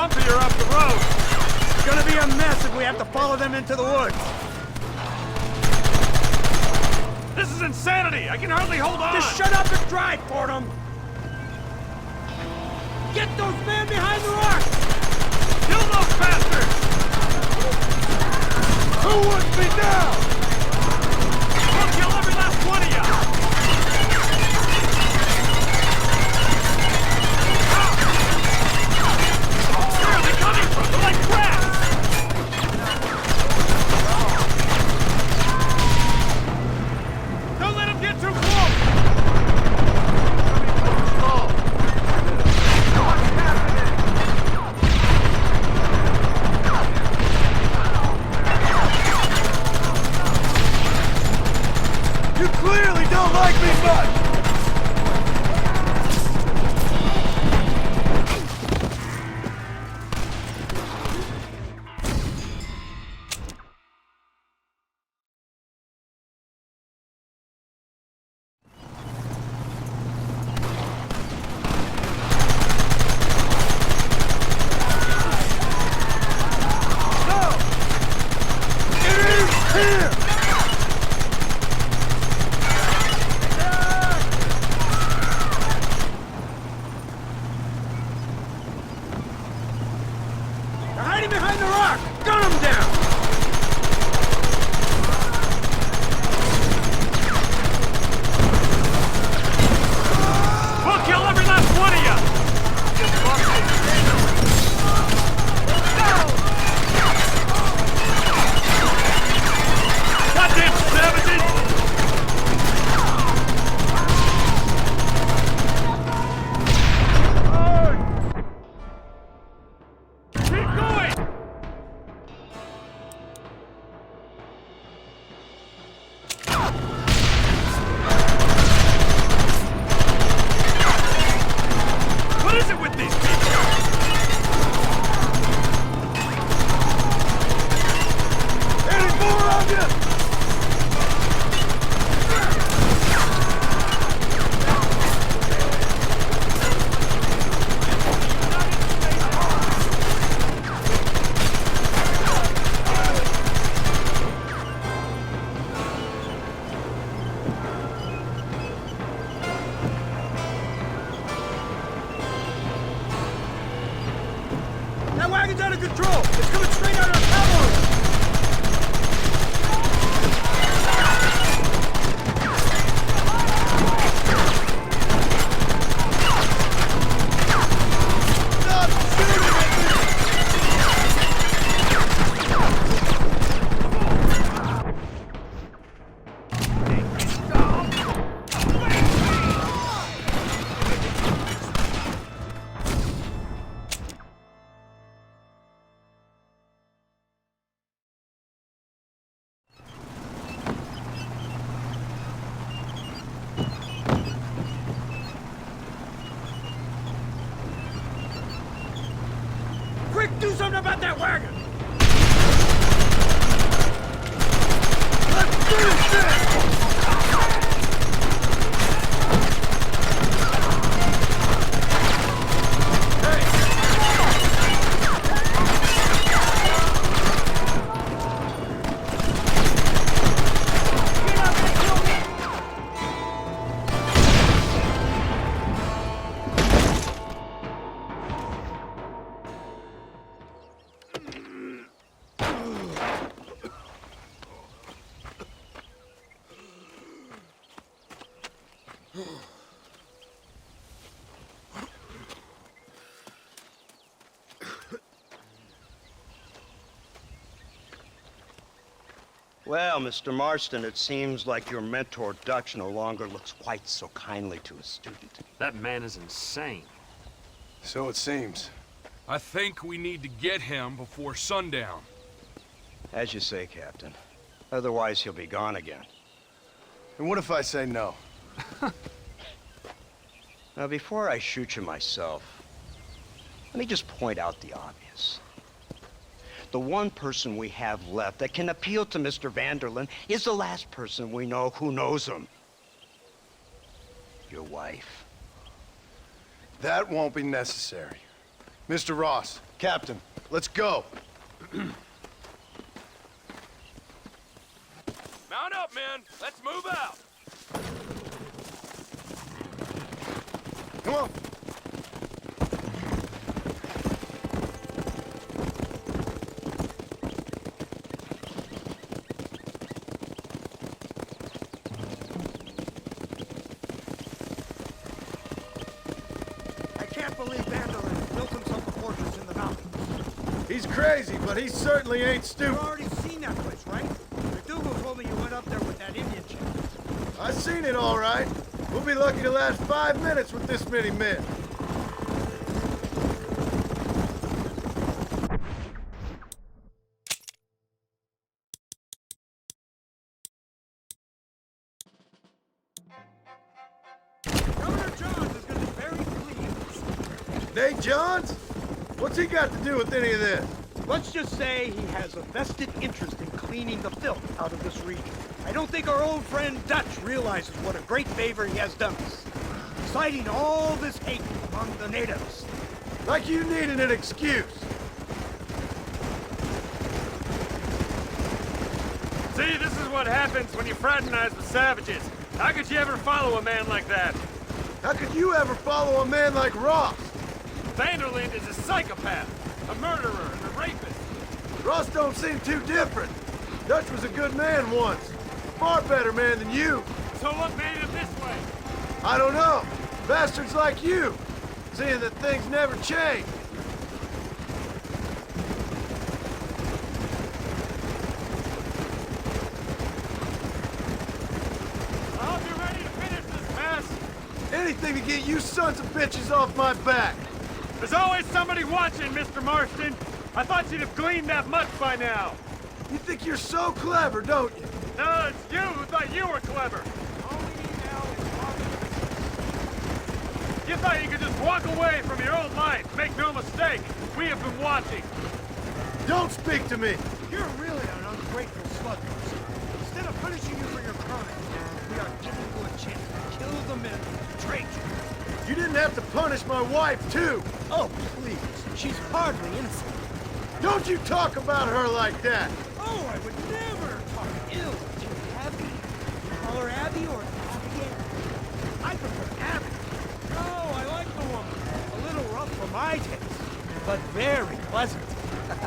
bumpier up the road. It's gonna be a mess if we have to follow them into the woods. This is insanity! I can hardly hold on! Just shut up and drive, Fordham! Get those men behind the rock! Kill those bastards! Who wants me now? We'll kill every last one of you! Where are they coming from? They're like rats! Don't let them get too close! You clearly don't like me much! They're hiding behind the rock! Gun them down! We'll kill every last one of you! Goddamn savages! Keep going! What is it with these people? Any more of you? That wagon's out of control! It's coming straight out of our cavalry! Stop shooting at me! Quick, do something about that wagon! Let's finish this! Well, Mr. Marston, it seems like your mentor Dutch no longer looks quite so kindly to his student. That man is insane. So it seems. I think we need to get him before sundown. As you say, Captain. Otherwise, he'll be gone again. And what if I say no? Now, before I shoot you myself, let me just point out the obvious. The one person we have left that can appeal to Mr. Vanderlyn is the last person we know who knows him. Your wife. That won't be necessary. Mr. Ross, Captain, let's go. Mount up, men. Let's move out. Come on. I can't believe Vanderlyn built himself a fortress in the mountains. He's crazy, but he certainly ain't You've stupid. already seen that place, right? McDougal told me you went up there with that Indian chick. I seen it all right. We'll be lucky to last 5 minutes with this many men. Governor Johns is gonna be very pleased. Nate Johns? What's he got to do with any of this? Let's just say he has a vested interest in cleaning the filth out of this region. I don't think our old friend Dutch realizes what a great favor he has done us. Inciting all this hate among the natives. Like you needed an excuse. See, this is what happens when you fraternize with savages. How could you ever follow a man like that? How could you ever follow a man like Ross? Vanderlyn is a psychopath, a murderer, and a rapist. Ross don't seem too different. Dutch was a good man once. A far better man than you. So what made him this way? I don't know. Bastards like you. Seeing that things never change. I hope you're ready to finish this mess. Anything to get you sons of bitches off my back. There's always somebody watching, Mr. Marston. I thought you'd have gleaned that much by now. You think you're so clever, don't you? No, it's you who thought you were clever. All we need now is Robin. You thought you could just walk away from your old life. Make no mistake, we have been watching. Don't speak to me. You're really an ungrateful slugger. Instead of punishing you for your crimes, we are giving you a chance to kill the men who betrayed you. You didn't have to punish my wife, too. Oh, please. She's hardly innocent. Don't you talk about her like that. Oh, I would never talk ill of you, Abby. You call her Abby or Abigail? I prefer Abby. Oh, I like the woman. A little rough for my taste, but very pleasant.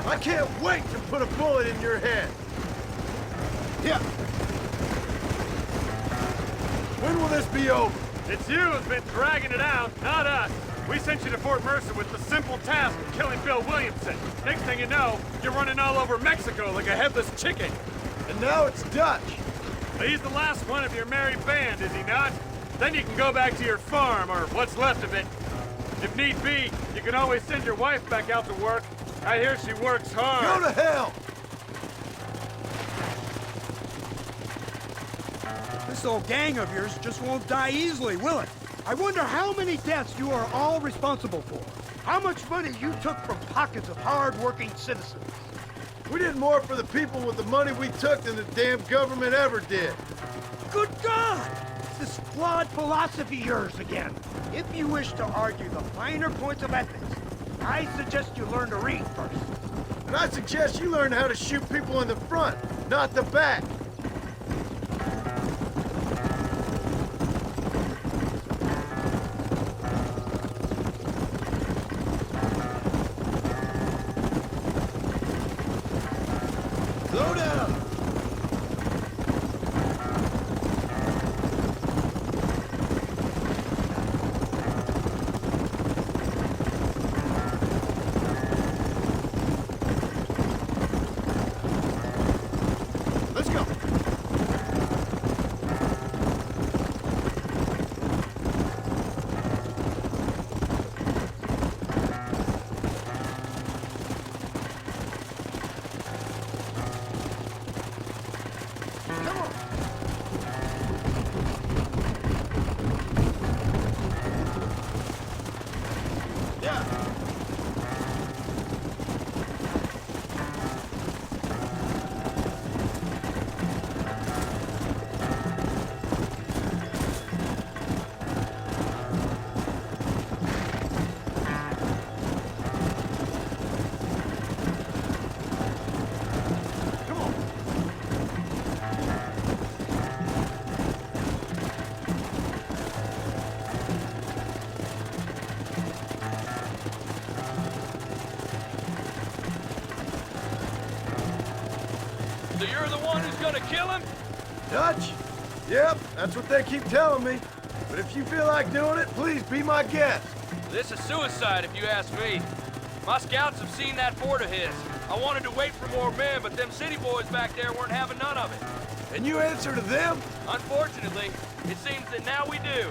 I can't wait to put a bullet in your head. Yeah. When will this be over? It's you who's been dragging it out, not us. We sent you to Fort Mercer with the simple task of killing Bill Williamson. Next thing you know, you're running all over Mexico like a headless chicken. And now it's Dutch. He's the last one of your merry band, is he not? Then you can go back to your farm, or what's left of it. If need be, you can always send your wife back out to work. I hear she works hard. Go to hell! This old gang of yours just won't die easily, will it? I wonder how many deaths you are all responsible for. How much money you took from pockets of hard-working citizens. We did more for the people with the money we took than the damn government ever did. Good God! This flawed philosophy of yours again. If you wish to argue the finer points of ethics, I suggest you learn to read first. And I suggest you learn how to shoot people in the front, not the back. Slow down! Let's go! gonna kill him? Dutch? Yep, that's what they keep telling me. But if you feel like doing it, please be my guest. This is suicide, if you ask me. My scouts have seen that fort of his. I wanted to wait for more men, but them city boys back there weren't having none of it. And you answer to them? Unfortunately, it seems that now we do.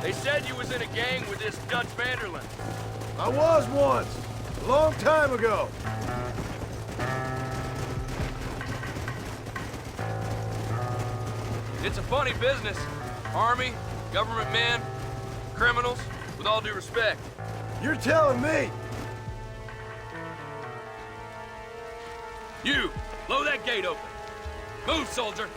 They said you was in a gang with this Dutch Vanderlyn. I was once, a long time ago. It's a funny business. Army, government men, criminals, with all due respect. You're telling me. You, blow that gate open. Move, soldier.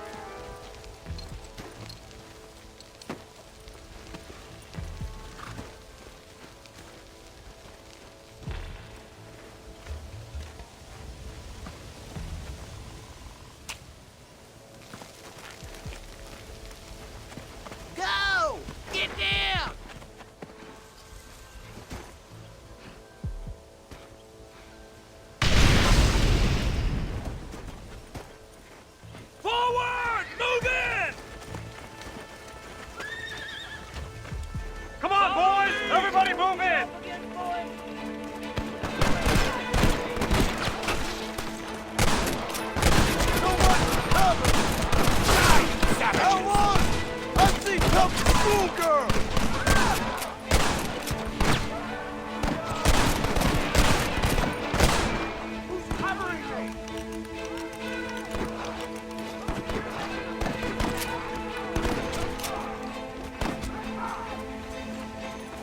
Go! Get down! Forward! Move in! Come on, boys! Everybody move in! How long? I've seen tough schoolgirl! Who's covering me?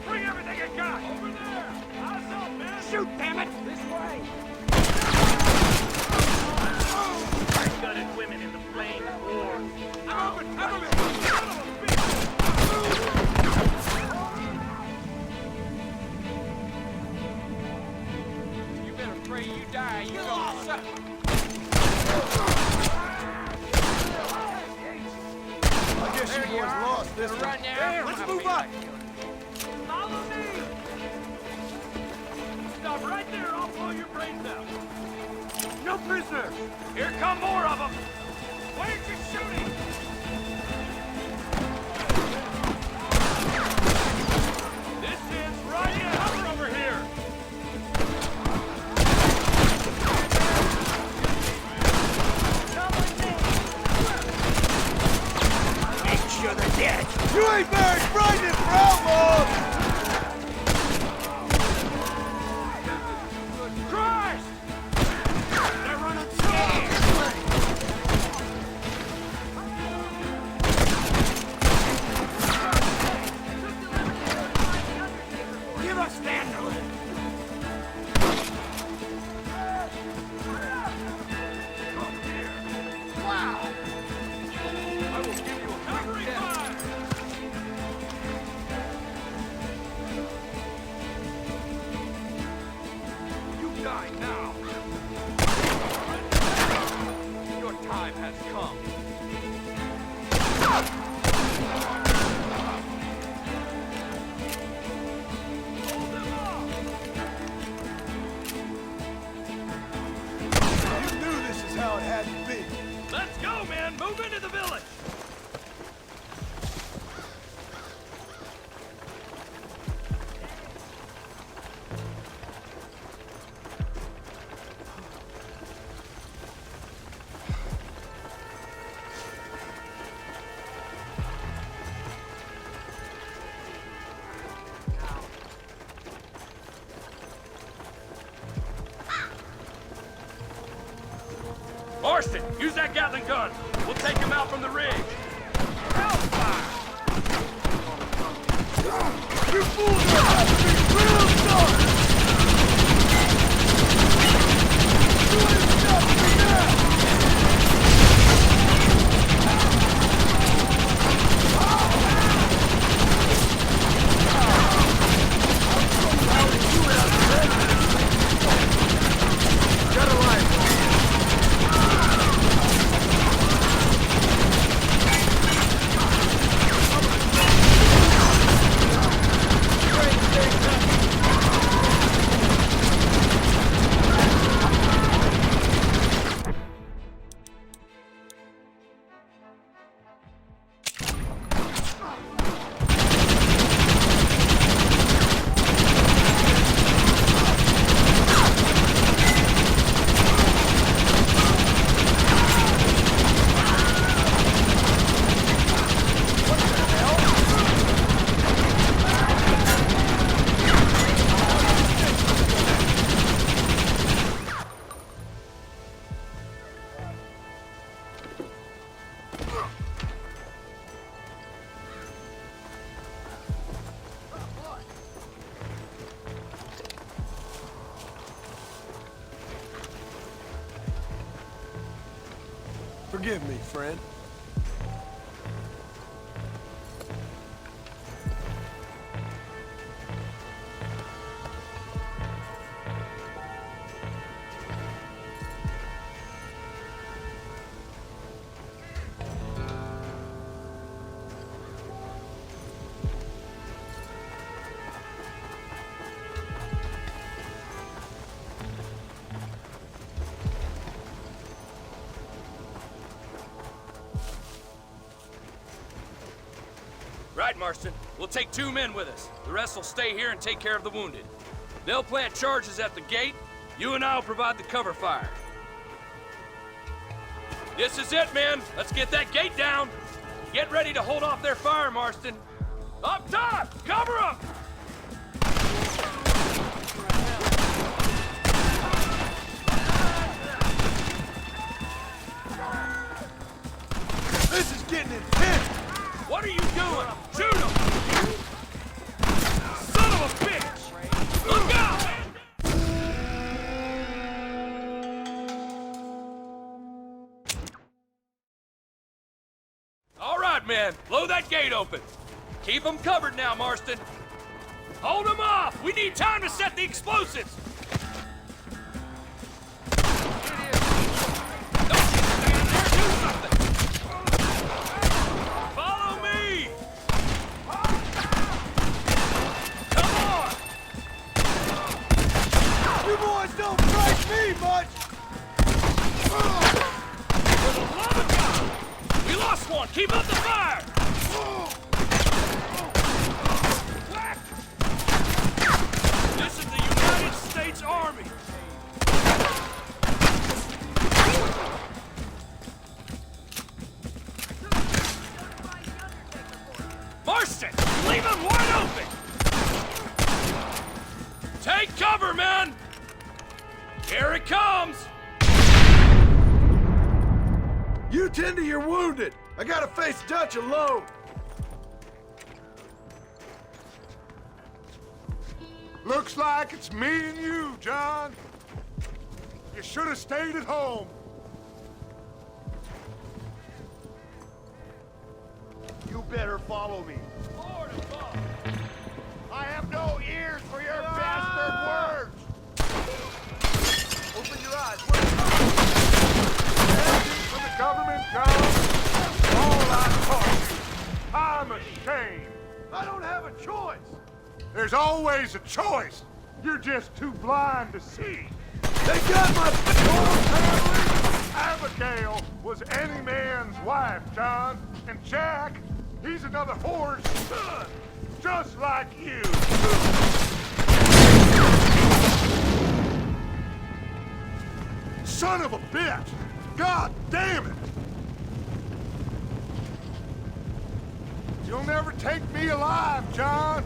Bring everything you got! Over there! Eyes up, man! Shoot, damn it! This way! Gutted women in the flame war. I'm open! Cover me! Son of a bitch! You better pray you die, you don't suck. I guess you boys lost this one. Right now, Let's move up! Follow me! Stop right there, I'll blow your brains out! No prisoners! Here come more of them! Why aren't you shooting? This is right here! Cover over here! Make sure they're dead! You ain't very frightening for outlaws! Christ! They're running scared! Give us Vanderlyn! Wow! I will give you a covering fire! You die now. Your time has come. Hold them off! You knew this is how it had to be. Let's go, man! Move into the village! Marston, use that Gatling gun! We'll take him out from the ridge! Hellfire! You fools are about to be real sorry! You ain't stopping me now! Got a rifle. Forgive me, friend. Right, Marston. We'll take 2 men with us. The rest will stay here and take care of the wounded. They'll plant charges at the gate. You and I will provide the cover fire. This is it, men. Let's get that gate down. Get ready to hold off their fire, Marston. Up top! Cover them! This is getting intense! What are you doing? Shoot him! Son of a bitch! Look out! All right, men. Blow that gate open. Keep them covered now, Marston. Hold them off! We need time to set the explosives! Don't you stand there! Do something! Follow me! Come on! You boys don't frighten me much! For the love of God! We lost one! Keep up the fire! This is the United States Army! Marston! Leave him wide open! Take cover, men! Here it comes! You tend to your wounded! I gotta face Dutch alone! Looks like it's me and you, John. You should have stayed at home. You better follow me. Forward and forward. I have no ears for your bastard words. Open your eyes. For the government, John. All I taught you. I'm ashamed. I don't have a choice! There's always a choice. You're just too blind to see. They got my Family, Abigail was any man's wife, John. And Jack, he's another whore's son. Just like you. Son of a bitch! God damn it! You'll never take me alive, John!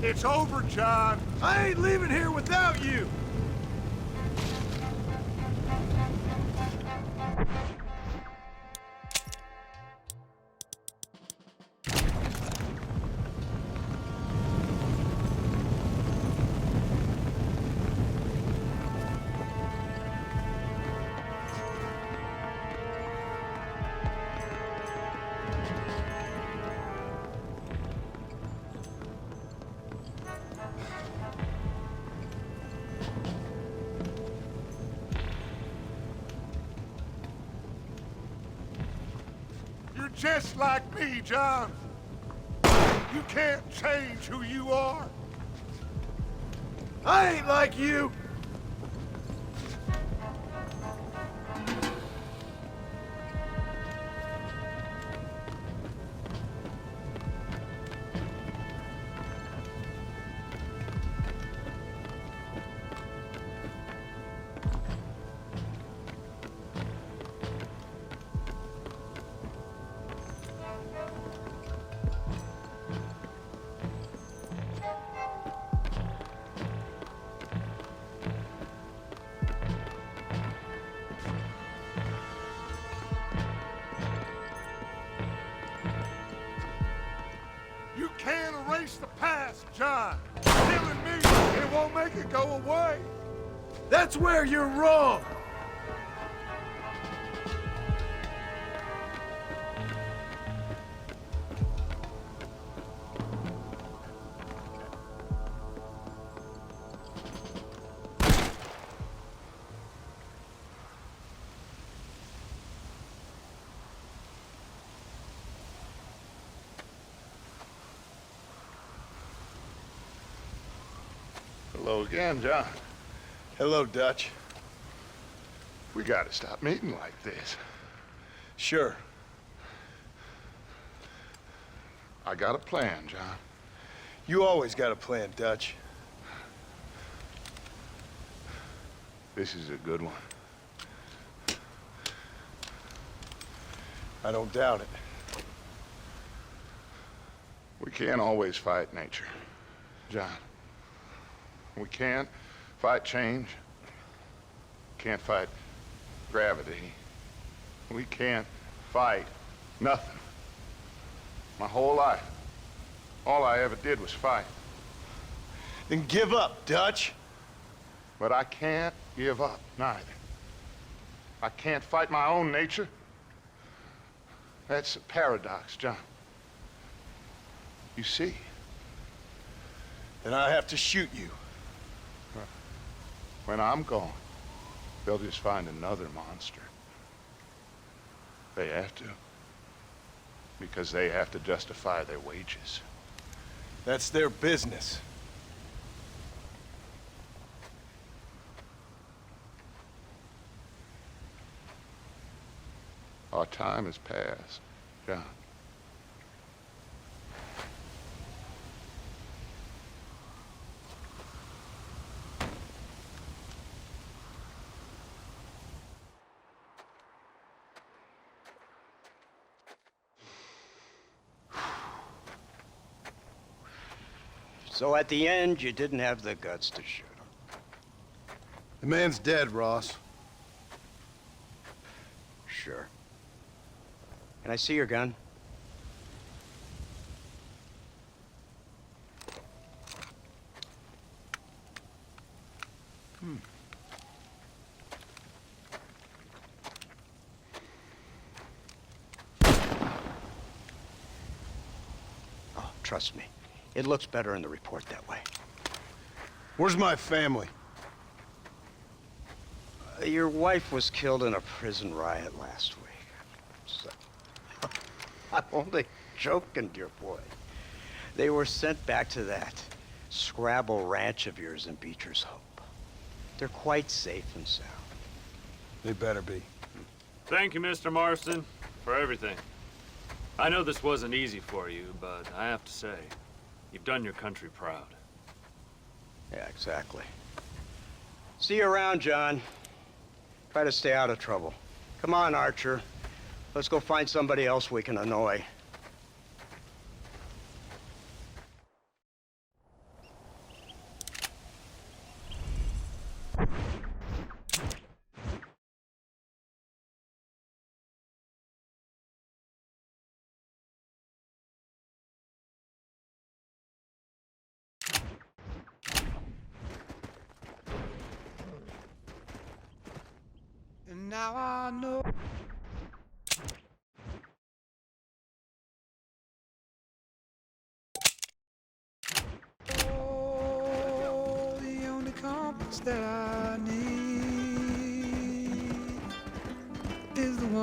It's over, John. I ain't leaving here without you! You're just like me, John. You can't change who you are. I ain't like you! this, John. Killing me, it won't make it go away. That's where you're wrong. Hello again, John. Hello, Dutch. We gotta stop meeting like this. Sure. I got a plan, John. You always got a plan, Dutch. This is a good one. I don't doubt it. We can't always fight nature, John. We can't fight change. Can't fight gravity. We can't fight nothing. My whole life, all I ever did was fight. Then give up, Dutch. But I can't give up, neither. I can't fight my own nature. That's a paradox, John. You see? Then I have to shoot you. When I'm gone, they'll just find another monster. They have to. Because they have to justify their wages. That's their business. Our time has passed, John. So at the end, you didn't have the guts to shoot him. The man's dead, Ross. Sure. Can I see your gun? Oh, trust me. It looks better in the report that way. Where's my family? Your wife was killed in a prison riot last week. So, I'm only joking, dear boy. They were sent back to that Scrabble ranch of yours in Beecher's Hope. They're quite safe and sound. They better be. Thank you, Mr. Marston, for everything. I know this wasn't easy for you, but I have to say, you've done your country proud. Yeah, exactly. See you around, John. Try to stay out of trouble. Come on, Archer. Let's go find somebody else we can annoy. And now I know. Oh, the only compass that I need is the one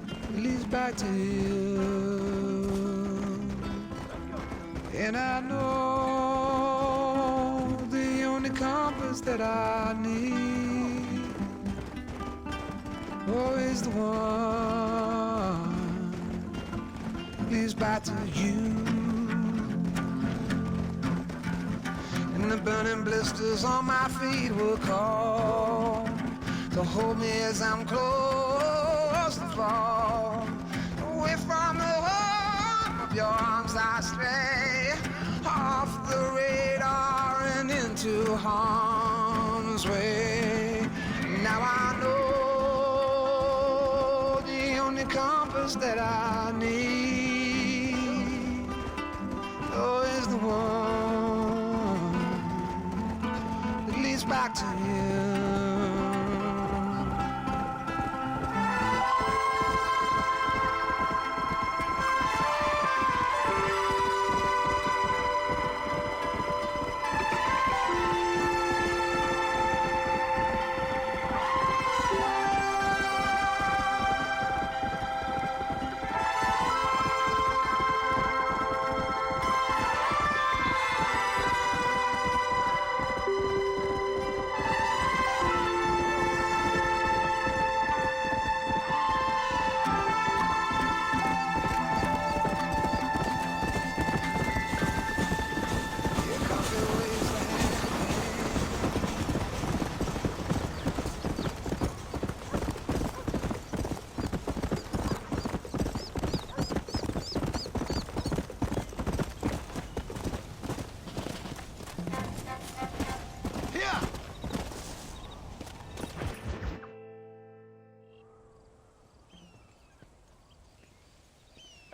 that leads back to you. And I know the only compass that I need is the one that leads back to you. And the burning blisters on my feet will call to hold me as I'm close to fall. Away from the warmth of your arms I stray, off the radar and into harm's way. Now I know the only compass that I need the one that leads back to you.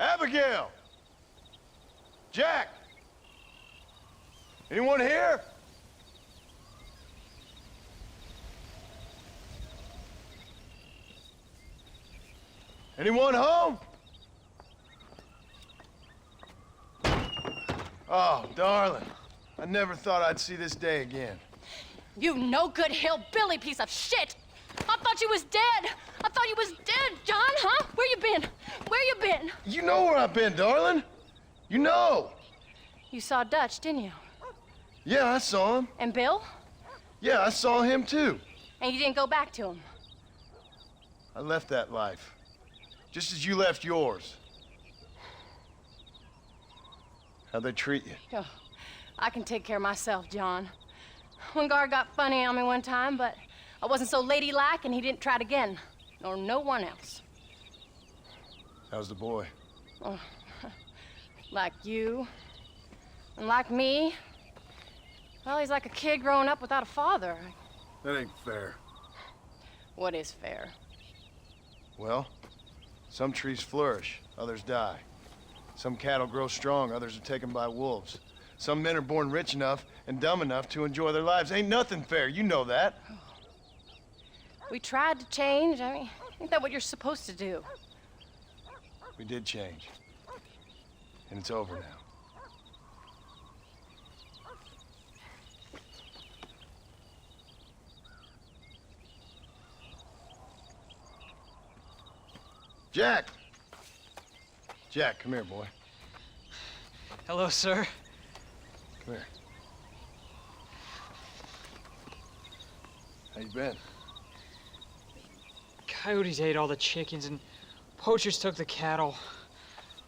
Abigail! Jack! Anyone here? Anyone home? Oh, darling. I never thought I'd see this day again. You no-good hillbilly piece of shit! I thought you was dead! I thought you was dead, John, huh? Where you been? Where you been? You know where I've been, darling. You know. You saw Dutch, didn't you? Yeah, I saw him. And Bill? Yeah, I saw him too. And you didn't go back to him? I left that life. Just as you left yours. How'd they treat you? Oh, I can take care of myself, John. One guard got funny on me one time, but I wasn't so ladylike and he didn't try it again. Nor no one else. How's the boy? Oh, like you. And like me. Well, he's like a kid growing up without a father. That ain't fair. What is fair? Well, some trees flourish, others die. Some cattle grow strong, others are taken by wolves. Some men are born rich enough and dumb enough to enjoy their lives. Ain't nothing fair, you know that. We tried to change. I mean, ain't that what you're supposed to do? We did change. And it's over now. Jack! Jack, come here, boy. Hello, sir. Come here. How you been? Coyotes ate all the chickens and poachers took the cattle.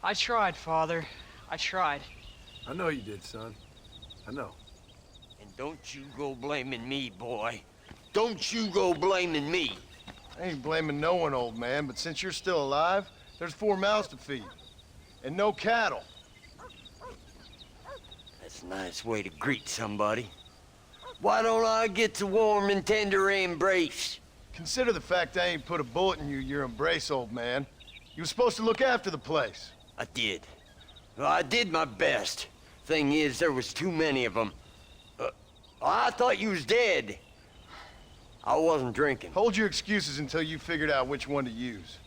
I tried, Father. I tried. I know you did, son. I know. And don't you go blaming me, boy. Don't you go blaming me. I ain't blaming no one, old man, but since you're still alive, there's 4 mouths to feed. And no cattle. That's a nice way to greet somebody. Why don't I get the warm and tender embrace? Consider the fact I ain't put a bullet in your embrace, old man. You were supposed to look after the place. I did. Well, I did my best. Thing is, there was too many of them. I thought you was dead. I wasn't drinking. Hold your excuses until you figured out which one to use.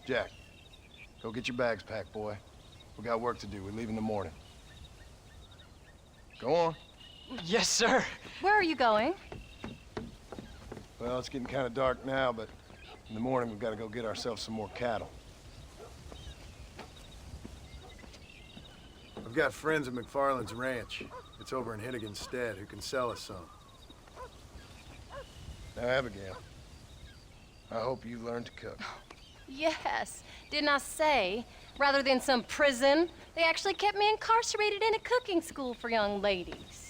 Jack, go get your bags packed, boy. We got work to do. We leave in the morning. Go on. Yes, sir. Where are you going? Well, it's getting kind of dark now, but in the morning we've got to go get ourselves some more cattle. I've got friends at McFarland's ranch. It's over in Hennigan's stead who can sell us some. Now, Abigail, I hope you learn to cook. Yes. Didn't I say, rather than some prison, they actually kept me incarcerated in a cooking school for young ladies.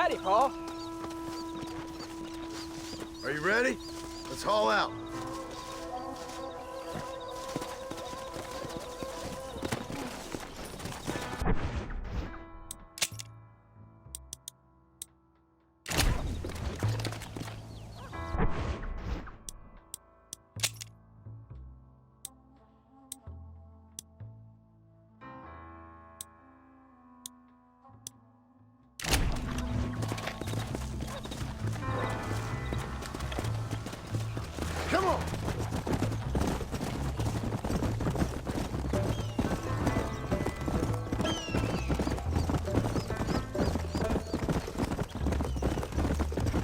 Howdy, Paul. Are you ready? Let's haul out. Come on!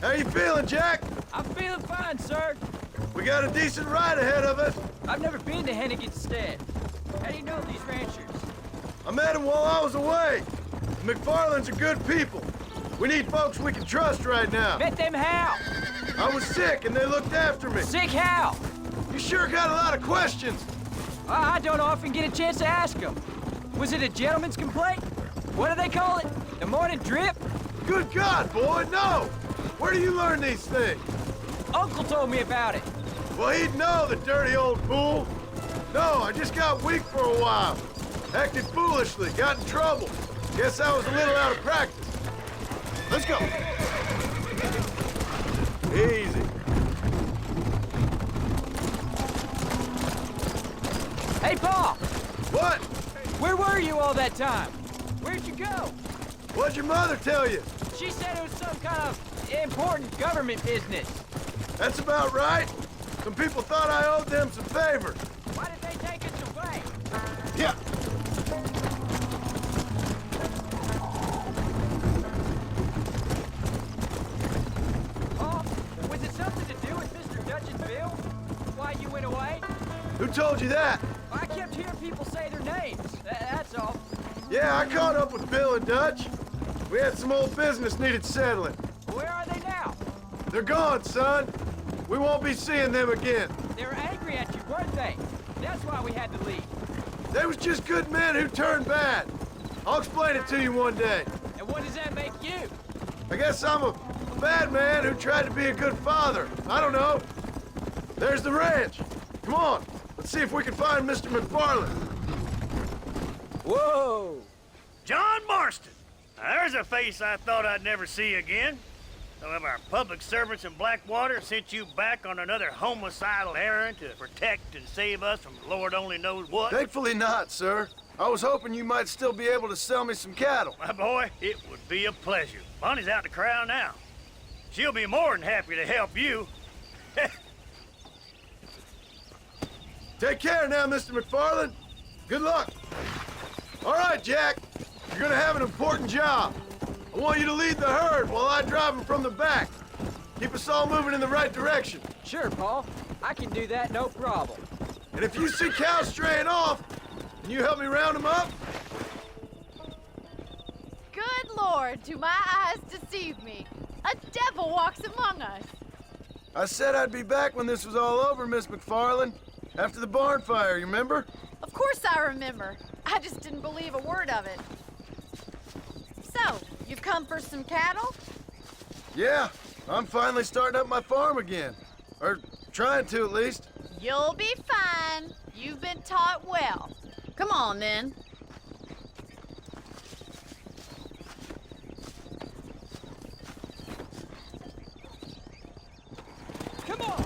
How you feeling, Jack? I'm feeling fine, sir. We got a decent ride ahead of us. I've never been to Hennigan's Stead. How do you know these ranchers? I met them while I was away. The McFarlands are good people. We need folks we can trust right now. Met them how? I was sick and they looked after me. Sick how? You sure got a lot of questions. I don't often get a chance to ask them. Was it a gentleman's complaint? What do they call it? The morning drip? Good God, boy, no! Where do you learn these things? Uncle told me about it. Well, he'd know, the dirty old fool. No, I just got weak for a while. Acted foolishly, got in trouble. Guess I was a little out of practice. Let's go. Easy. Hey, Paul! What? Where were you all that time? Where'd you go? What'd your mother tell you? She said it was some kind of important government business. That's about right. Some people thought I owed them some favor. Why did they take us away? Yeah. Paul, was it something to do with Mr. Dutch and Bill? Why you went away? Who told you that? I kept hearing people say their names. That's all. Yeah, I caught up with Bill and Dutch. We had some old business needed settling. Where are they now? They're gone, son. We won't be seeing them again. They were angry at you, weren't they? That's why we had to leave. They was just good men who turned bad. I'll explain it to you one day. And what does that make you? I guess I'm a bad man who tried to be a good father. I don't know. There's the ranch. Come on, let's see if we can find Mr. McFarland. Whoa! John Marston! Now, there's a face I thought I'd never see again. Some of our public servants in Blackwater sent you back on another homicidal errand to protect and save us from Lord only knows what. Thankfully not, sir. I was hoping you might still be able to sell me some cattle. My boy, it would be a pleasure. Bonnie's out in the crowd now. She'll be more than happy to help you. Take care now, Mr. McFarland. Good luck. All right, Jack. You're gonna have an important job. I want you to lead the herd while I drive them from the back. Keep us all moving in the right direction. Sure, Paul. I can do that, no problem. And if you see cows straying off, can you help me round them up? Good Lord, do my eyes deceive me? A devil walks among us. I said I'd be back when this was all over, Miss McFarland. After the barn fire, you remember? Of course I remember. I just didn't believe a word of it. So, you've come for some cattle? Yeah, I'm finally starting up my farm again. Or trying to, at least. You'll be fine. You've been taught well. Come on, then. Come on!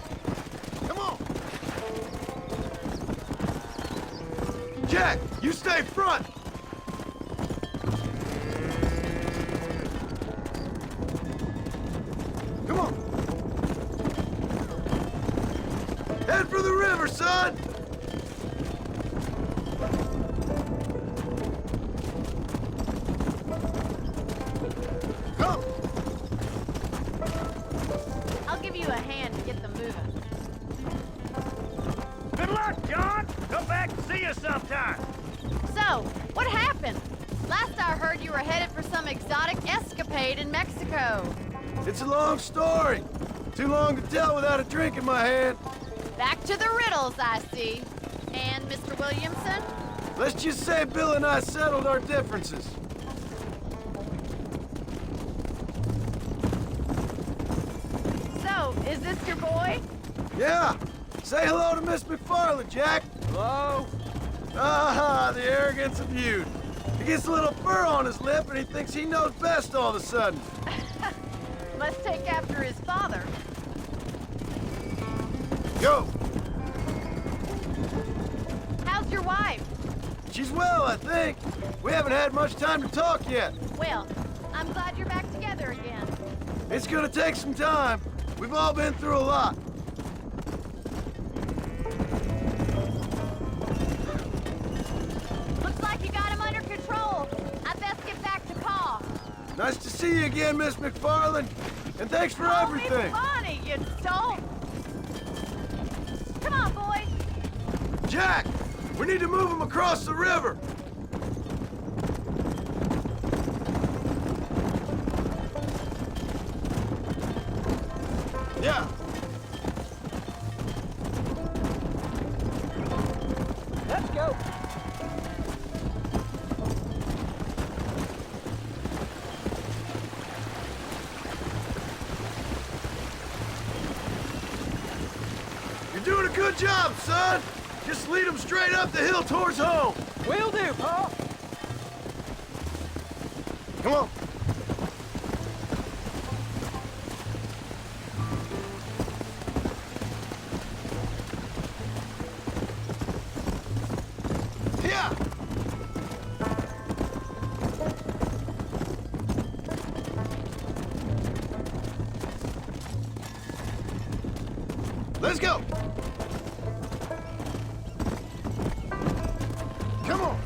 Come on! Jack, you stay front! Come on! Head for the river, son! Come! I'll give you a hand to get them moving. Good luck, John! Come back and see us sometime. So, what happened? Last I heard you were headed for some exotic escapade in Mexico. It's a long story. Too long to tell without a drink in my hand. Back to the riddles, I see. And Mr. Williamson? Let's just say Bill and I settled our differences. So, is this your boy? Yeah! Say hello to Miss McFarland, Jack! Hello? Ah, the arrogance of youth. He gets a little fur on his lip and he thinks he knows best all of a sudden. Must take after his father. Go! How's your wife? She's well, I think. We haven't had much time to talk yet. Well, I'm glad you're back together again. It's gonna take some time. We've all been through a lot. Looks like you got him under control. I best get back to Pa. Nice to see you again, Miss McFarland. And thanks for Call everything. me Bonnie, you dolt. Come on, boys. Jack, we need to move him across the river. Yeah. Let's go. You're doing a good job, son. Just lead him straight up the hill towards home. Will do, Pa. Come on. Yeah. Let's go. Come on.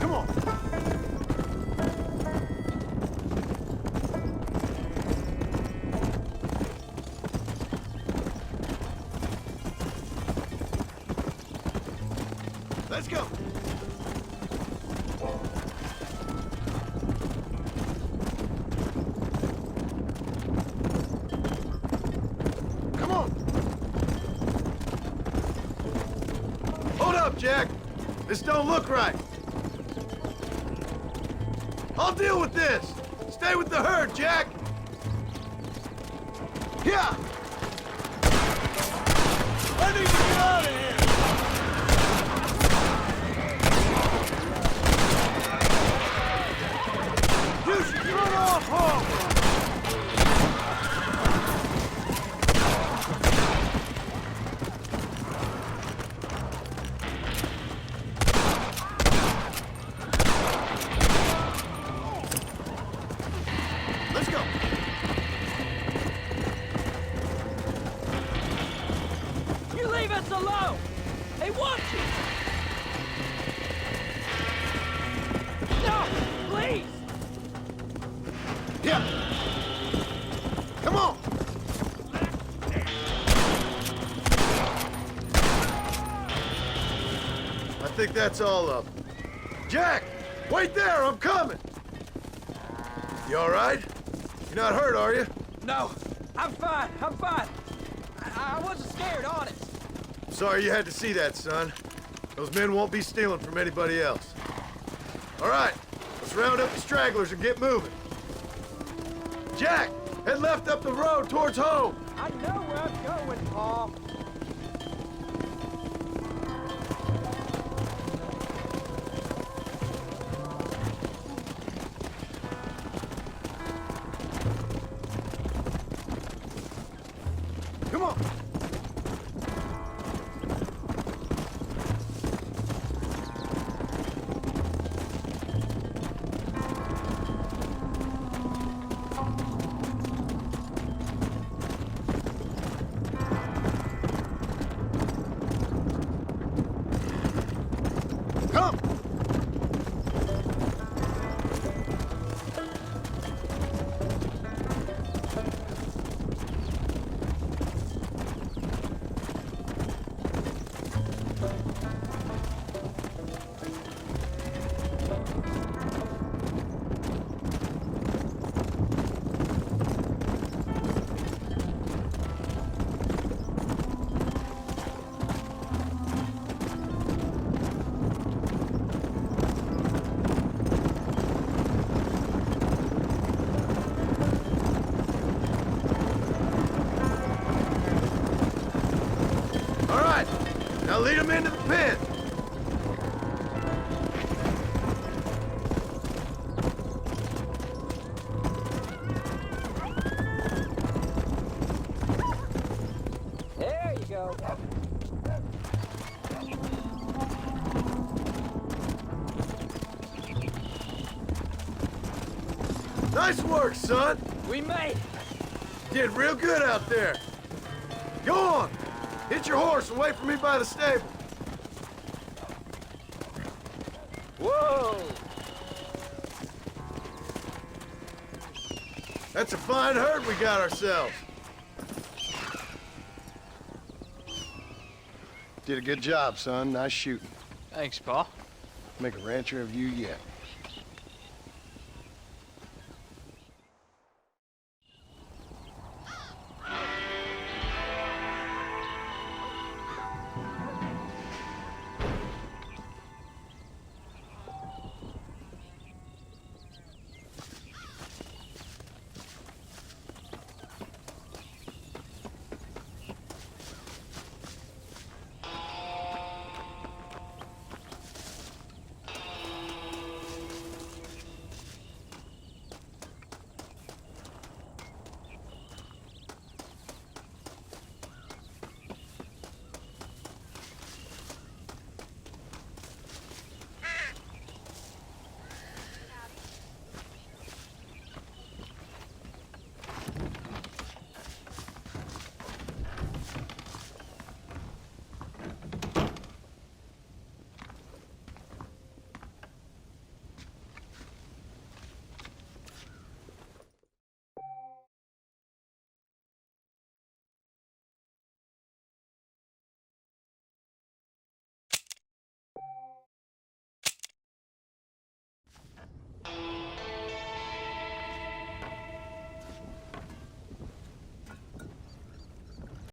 Come on. Let's go. Come on. Hold up, Jack. This don't look right. I'll deal with this. Stay with the herd, Jack. Yeah. I need to get out of here. You should run off home. Let's go. You leave us alone. They want you. No, please. Yeah. Come on. I think that's all of them. Jack, wait there. I'm coming. You all right? You're not hurt, are you? No, I'm fine. I'm fine. I wasn't scared, honest. Sorry you had to see that, son. Those men won't be stealing from anybody else. All right, let's round up the stragglers and get moving. Jack, head left up the road towards home. I know where I'm going, Pa. Come on. Come. Now lead him into the pit. There you go. Nice work, son. We made it. Did real good out there. Go on. Hit your horse and wait for me by the stable. Whoa! That's a fine herd we got ourselves. Did a good job, son. Nice shooting. Thanks, Pa. Make a rancher of you yet.